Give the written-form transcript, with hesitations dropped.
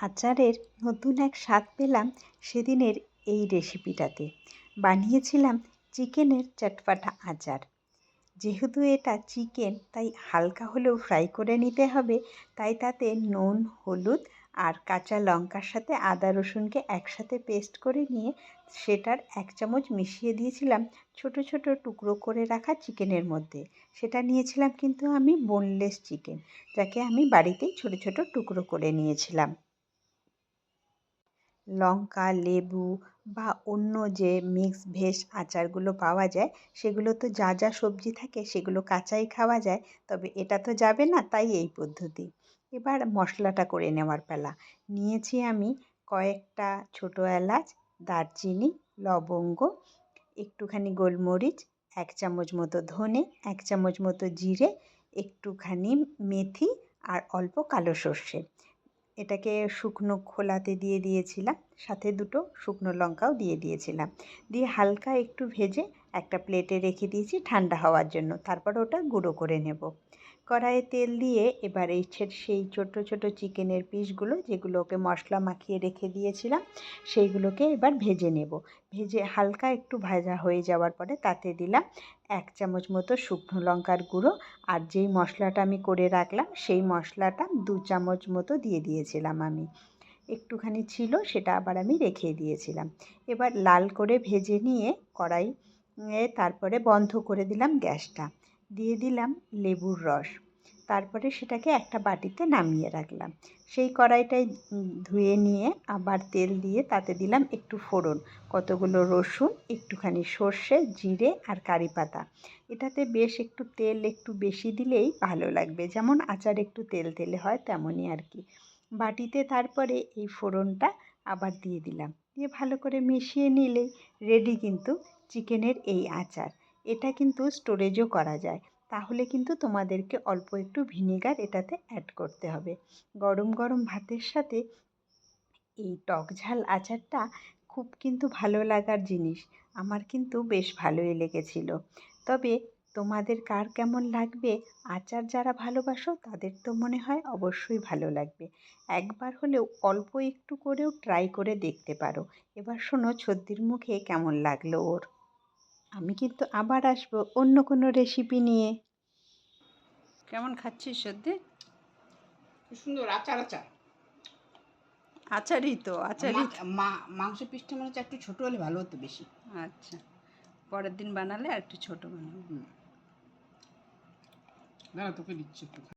আচারের নতুন এক স্বাদ পেলাম সেদিনের এই রেসিপিটাতে। বানিয়েছিলাম চিকেনের চটপাটা আচার। যেহেতু এটা চিকেন তাই হালকা হলেও ফ্রাই করে নিতে হবে, তাই তাতে নুন, হলুদ আর কাঁচা লঙ্কার সাথে আদা রসুনকে একসাথে পেস্ট করে নিয়ে সেটার 1 চামচ মিশিয়ে দিয়েছিলাম ছোট ছোট টুকরো করে রাখা চিকেনের মধ্যে। সেটা নিয়েছিলাম কিন্তু আমি বোনলেস চিকেন, যাকে আমি বাড়িতেই ছোট ছোট টুকরো করে নিয়েছিলাম। লঙ্কা, লেবু বা অন্য যে মিক্স ভেজ আচারগুলো পাওয়া যায় সেগুলো তো যা যা সবজি থাকে সেগুলো কাঁচাই খাওয়া যায়, তবে এটা তো যাবে না, তাই এই পদ্ধতি। এবার মশলাটা করে নেওয়ার পালা। নিয়েছি আমি কয়েকটা ছোটো এলাচ, দারচিনি, লবঙ্গ, একটুখানি গোলমরিচ, 1 চামচ মতো ধনে, 1 চামচ মতো জিরে, একটুখানি মেথি আর অল্প কালো সর্ষে। এটাকে শুকনো খোলাতে দিয়ে দিয়েছিলাম, সাথে 2টো শুকনো লঙ্কাও দিয়ে দিয়েছিলাম। দিয়ে হালকা একটু ভেজে একটা প্লেটে রেখে দিয়েছি ঠান্ডা হওয়ার জন্য, তারপর ওটা গুঁড়ো করে নেব। কড়াইয়ে তেল দিয়ে এবার সেই ছোট ছোট চিকেনের পিসগুলো, যেগুলোকে মশলা মাখিয়ে রেখে দিয়েছিলাম, সেইগুলোকে এবার ভেজে নেব। ভেজে হালকা একটু ভাজা হয়ে যাওয়ার পরে তাতে দিলাম 1 চামচ মতো শুকনো লঙ্কার গুঁড়ো, আর যেই মশলাটা আমি করে রাখলাম সেই মশলাটা 2 চামচ মতো দিয়ে দিয়েছিলাম আমি। একটুখানি ছিল, সেটা আবার আমি রেখে দিয়েছিলাম। এবার লাল করে ভেজে নিয়ে কড়াই তারপরে বন্ধ করে দিলাম গ্যাসটা, দিয়ে দিলাম লেবুর রস, তারপরে সেটাকে একটা বাটিতে নামিয়ে রাখলাম। সেই কড়াইটাই ধুয়ে নিয়ে আবার তেল দিয়ে তাতে দিলাম একটু ফোড়ন, কতগুলো রসুন, একটুখানি সর্ষে, জিরে আর কারি পাতা। এটাতে বেশ একটু তেল একটু বেশি দিলেই ভালো লাগবে, যেমন আচার একটু তেল তেলে হয় তেমনই আর কি। বাটিতে তারপরে এই ফোড়নটা আবার দিয়ে দিলাম, দিয়ে ভালো করে মিশিয়ে নিলেই রেডি কিন্তু চিকেনের এই আচার। এটা কিন্তু স্টোরেজও করা যায়, তাহলে কিন্তু তোমাদেরকে অল্প একটু ভিনেগার এটাতে অ্যাড করতে হবে। গরম গরম ভাতের সাথে এই টক ঝাল আচারটা খুব কিন্তু ভালো লাগার জিনিস। আমার কিন্তু বেশ ভালোই লেগেছিল। তবে তোমাদের কার কেমন লাগবে, আচার যারা ভালোবাসো তাদের তো মনে হয় অবশ্যই ভালো লাগবে। একবার হলেও অল্প একটু করেও ট্রাই করে দেখতে পারো। এবার শোনো ছদ্দির মুখে কেমন লাগলো ওর। আমি কিন্তু আবার আসবো অন্য কোনো রেসিপি নিয়ে। কেমন খাচ্ছিস সত্যি? কি সুন্দর আচার আচার। আচারই তো, আচারই তো। মাংস পিসটা মনে হচ্ছে একটু ছোট হলে ভালো হতো বেশি। আচ্ছা, পরের দিন বানালে আর একটু ছোট বানাবো। না তোকে দিচ্ছি একটু।